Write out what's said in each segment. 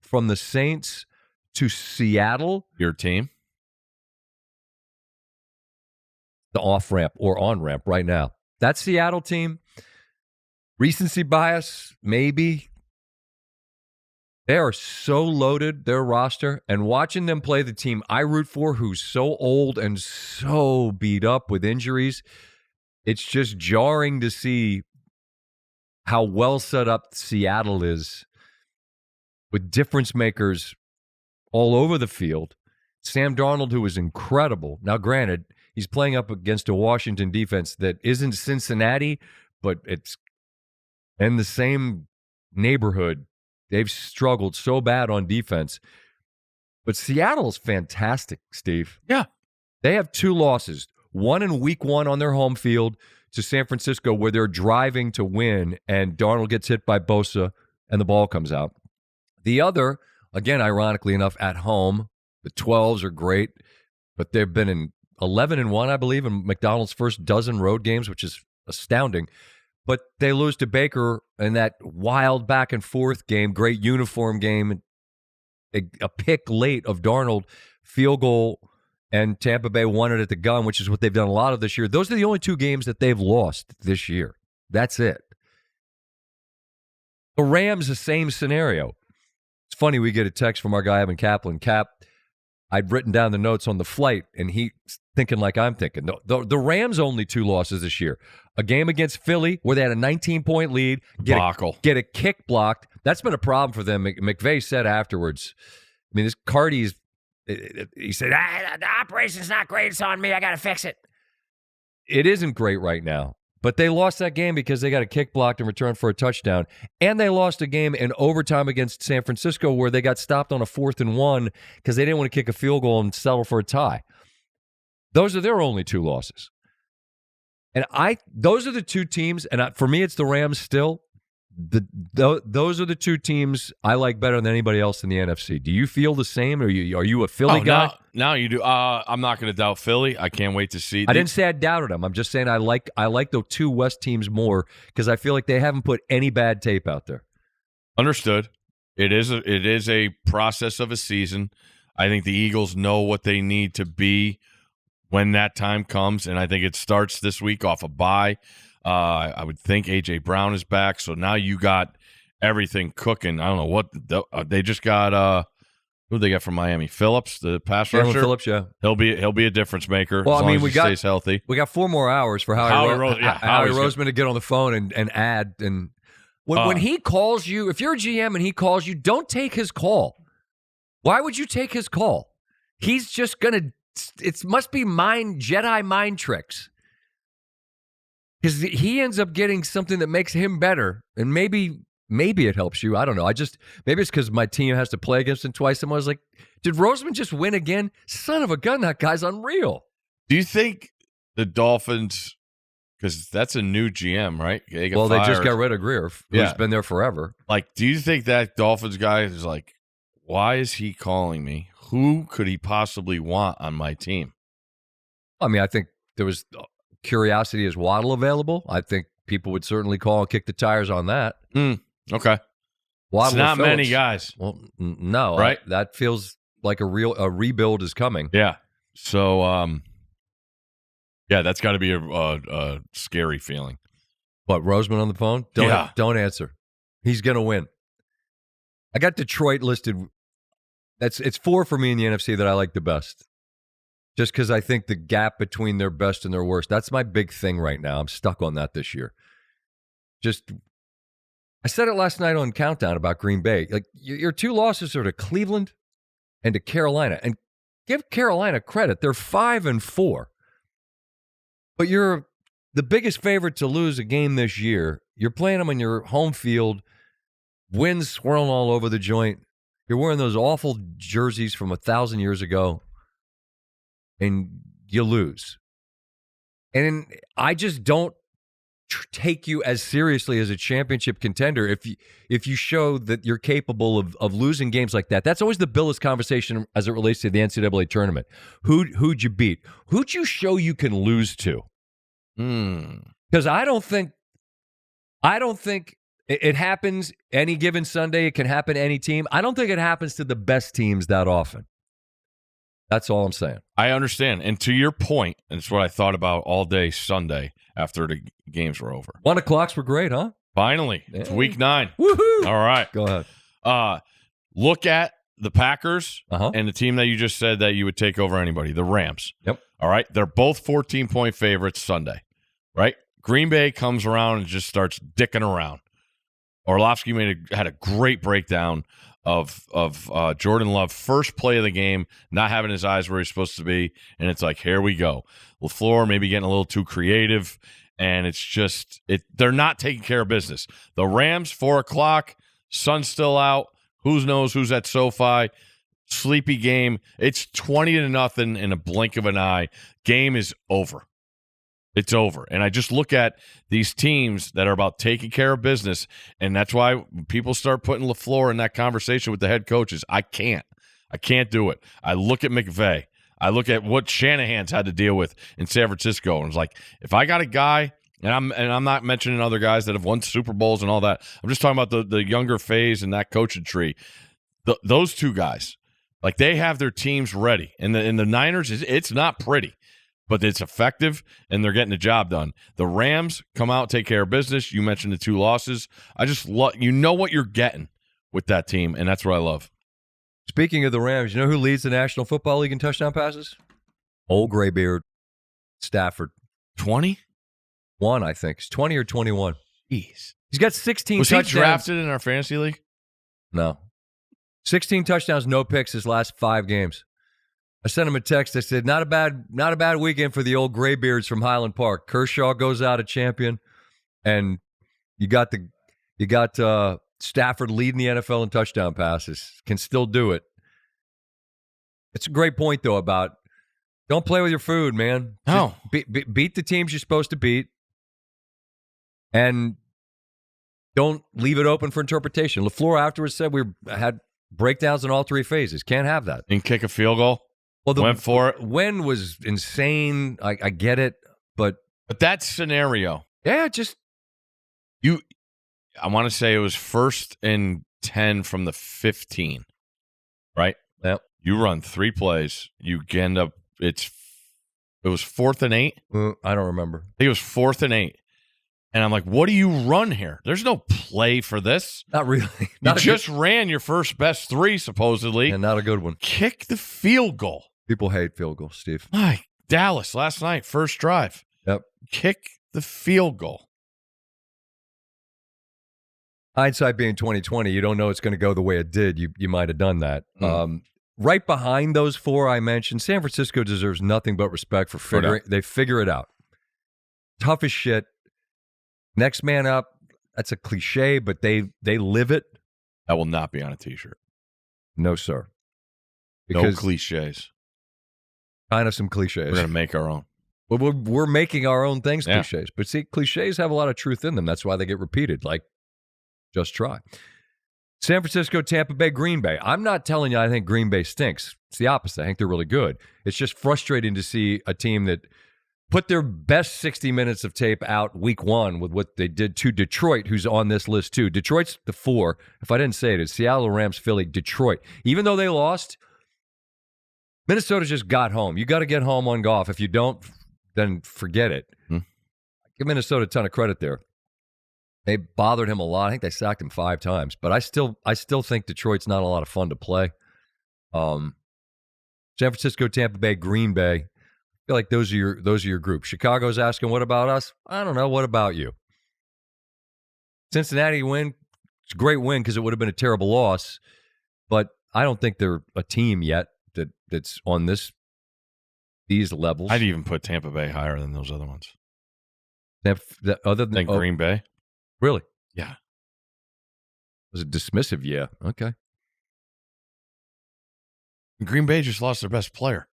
from the Saints to Seattle. Your team? The off-ramp or on-ramp right now. That Seattle team, recency bias, maybe. They are so loaded, their roster, and watching them play the team I root for, who's so old and so beat up with injuries, it's just jarring to see how well set up Seattle is with difference makers all over the field. Sam Darnold, who is incredible. Now, granted, he's playing up against a Washington defense that isn't Cincinnati, but it's in the same neighborhood. They've struggled so bad on defense. But Seattle's fantastic, Steve. Yeah. They have 2 losses. One in week 1 on their home field to San Francisco where they're driving to win and Darnold gets hit by Bosa and the ball comes out. The other, again, ironically enough, at home. The 12s are great, but they've been in 11-1, I believe, in McDonald's first dozen road games, which is astounding. But they lose to Baker in that wild back and forth game, great uniform game, a pick late of Darnold, field goal, and Tampa Bay won it at the gun, which is what they've done a lot of this year. Those are the only 2 games that they've lost this year. That's it. The Rams, the same scenario. It's funny, we get a text from our guy, Evan Kaplan. Cap, I'd written down the notes on the flight, and he's thinking like I'm thinking. The Rams' only 2 losses this year. A game against Philly where they had a 19-point lead. Get a kick blocked. That's been a problem for them. McVay said afterwards, I mean, this Cardi's, he said, the operation's not great. It's on me. I got to fix it. It isn't great right now. But they lost that game because they got a kick blocked in return for a touchdown. And they lost a game in overtime against San Francisco where they got stopped on a 4th and 1 because they didn't want to kick a field goal and settle for a tie. Those are their only 2 losses. And those are the 2 teams, and for me it's the Rams still. Those are the 2 teams I like better than anybody else in the NFC. Do you feel the same? Are you a Philly guy? Now you do. I'm not going to doubt Philly. I can't wait to see. I didn't say I doubted them. I'm just saying I like the 2 West teams more because I feel like they haven't put any bad tape out there. Understood. It is a process of a season. I think the Eagles know what they need to be when that time comes, and I think it starts this week off a bye. I would think A.J. Brown is back, so now you got everything cooking. I don't know what they just got. Who they got from Miami? Phillips, the pass rusher. Phillips, yeah, he'll be a difference maker. Well, as long as he stays healthy. We got 4 more hours for Howie Roseman to get on the phone and add. And when he calls you, if you're a GM and he calls you, don't take his call. Why would you take his call? He's just gonna. It must be Jedi mind tricks. Because he ends up getting something that makes him better, and maybe it helps you. I don't know. Maybe it's because my team has to play against him twice. And I was like, did Roseman just win again? Son of a gun, that guy's unreal. Do you think the Dolphins, because that's a new GM, right? They just got rid of Greer, who's been there forever. Like, do you think that Dolphins guy is like, why is he calling me? Who could he possibly want on my team? I mean, I think there was curiosity. Is Waddle available? I think people would certainly call and kick the tires on that. Okay. Waddle, it's not many guys. Well, no. Right? That feels like a rebuild is coming. Yeah. So, that's got to be a scary feeling. What, Roseman on the phone? Don't answer. He's going to win. I got Detroit listed. It's 4 for me in the NFC that I like the best. Just because I think the gap between their best and their worst, that's my big thing right now. I'm stuck on that this year. I said it last night on Countdown about Green Bay. Like, your 2 losses are to Cleveland and to Carolina. And give Carolina credit. They're 5-4. But you're the biggest favorite to lose a game this year. You're playing them on your home field. Winds swirling all over the joint. You're wearing those awful jerseys from 1,000 years ago. And you lose. And I just don't take you as seriously as a championship contender if you show that you're capable of losing games like that. That's always the Billis conversation as it relates to the NCAA tournament. Who'd you beat? Who'd you show you can lose to? Because I don't think It happens any given Sunday. It can happen to any team. I don't think it happens to the best teams that often. That's all I'm saying. I understand. And to your point, and it's what I thought about all day Sunday after the games were over. 1 o'clocks were great, huh? Finally. It's week 9. Woohoo! All right. Go ahead. Look at the Packers Uh-huh. and the team that you just said that you would take over anybody, the Rams. Yep. All right. They're both 14-point favorites Sunday, right? Green Bay comes around and just starts dicking around. Orlovsky had a great breakdown of Jordan Love, first play of the game, not having his eyes where he's supposed to be, and it's like, here we go. LaFleur maybe getting a little too creative, and it's just they're not taking care of business. The Rams, 4 o'clock, sun's still out. Who knows who's at SoFi? Sleepy game. It's 20-0 in a blink of an eye. Game is over. It's over. And I just look at these teams that are about taking care of business, and that's why people start putting LaFleur in that conversation with the head coaches. I can't do it. I look at McVay. I look at what Shanahan's had to deal with in San Francisco, and it's like, if I got a guy, and I'm not mentioning other guys that have won Super Bowls and all that. I'm just talking about the younger phase and that coaching tree. Those two guys, like, they have their teams ready. And the Niners, it's not pretty, but it's effective, and they're getting the job done. The Rams come out, take care of business. You mentioned the 2 losses. I just you know what you're getting with that team, and that's what I love. Speaking of the Rams, you know who leads the National Football League in touchdown passes? Old graybeard, Stafford. 20? 1, I think. It's 20 or 21. Jeez. He's got 16 Was touchdowns. he drafted in our fantasy league? No. 16 touchdowns, no picks his last 5 games. I sent him a text. I said, not a bad weekend for the old graybeards from Highland Park. Kershaw goes out a champion, and you got Stafford leading the NFL in touchdown passes. Can still do it. It's a great point, though, about don't play with your food, man. No. Beat the teams you're supposed to beat, and don't leave it open for interpretation. LaFleur afterwards said we had breakdowns in all 3 phases. Can't have that. And kick a field goal? Well, went for it. Win was insane. I get it, but that scenario, yeah, just I want to say it was 1st and 10 from the 15, right? Yep. You run 3 plays. You end up. It was 4th and 8. I don't remember. I think it was 4th and 8. And I'm like, what do you run here? There's no play for this. Not really. You just ran your first best 3, supposedly. And not a good one. Kick the field goal. People hate field goals, Steve. My Dallas last night, first drive. Yep. Kick the field goal. Hindsight being 2020, you don't know it's going to go the way it did. You might have done that. Right behind those 4 I mentioned, San Francisco deserves nothing but respect for figuring. They figure it out. Tough as shit. Next man up. That's a cliche, but they live it. That will not be on a T-shirt. No, sir. No cliches. Kind of some cliches. We're going to make our own. Well, we're making our own things cliches. But see, cliches have a lot of truth in them. That's why they get repeated. Like, just try. San Francisco, Tampa Bay, Green Bay. I'm not telling you I think Green Bay stinks. It's the opposite. I think they're really good. It's just frustrating to see a team that put their best 60 minutes of tape out week 1 with what they did to Detroit, who's on this list too. Detroit's the 4. If I didn't say it, it's Seattle, Rams, Philly, Detroit. Even though they lost, Minnesota just got home. You got to get home on golf. If you don't, then forget it. Give Minnesota a ton of credit there. They bothered him a lot. I think they sacked him 5 times. But I still think Detroit's not a lot of fun to play. San Francisco, Tampa Bay, Green Bay. I feel like those are your groups. Chicago's asking, what about us? I don't know. What about you? Cincinnati win. It's a great win because it would have been a terrible loss. But I don't think they're a team yet that's on these levels. I'd even put Tampa Bay higher than those other ones. Other than Green Bay? Really? Yeah. Was it dismissive? Yeah. Okay. Green Bay just lost their best player.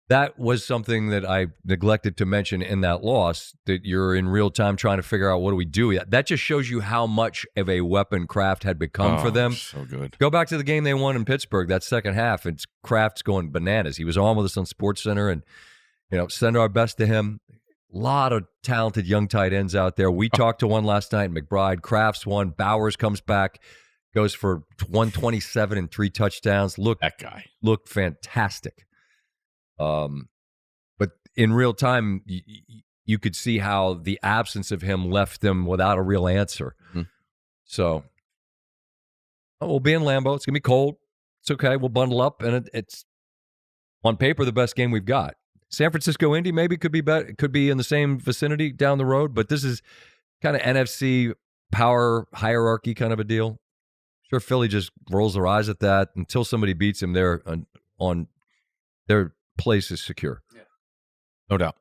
That was something that I neglected to mention in that loss, that you're in real time trying to figure out what do we do. That just shows you how much of a weapon Kraft had become for them. So good. Go back to the game they won in Pittsburgh, that second half. It's Kraft's going bananas. He was on with us on SportsCenter, and send our best to him. lot of talented young tight ends out there. We talked to one last night, McBride. Kraft's one. Bowers comes back, goes for 127 and 3 touchdowns. That guy looked fantastic. But in real time, you could see how the absence of him left them without a real answer. Mm-hmm. So we'll be in Lambeau. It's going to be cold. It's okay. We'll bundle up, and it's on paper the best game we've got. San Francisco Indy maybe could be better, could be in the same vicinity down the road, but this is kind of NFC power hierarchy kind of a deal. Sure, Philly just rolls their eyes at that until somebody beats them. They're on their place is secure. Yeah. No doubt.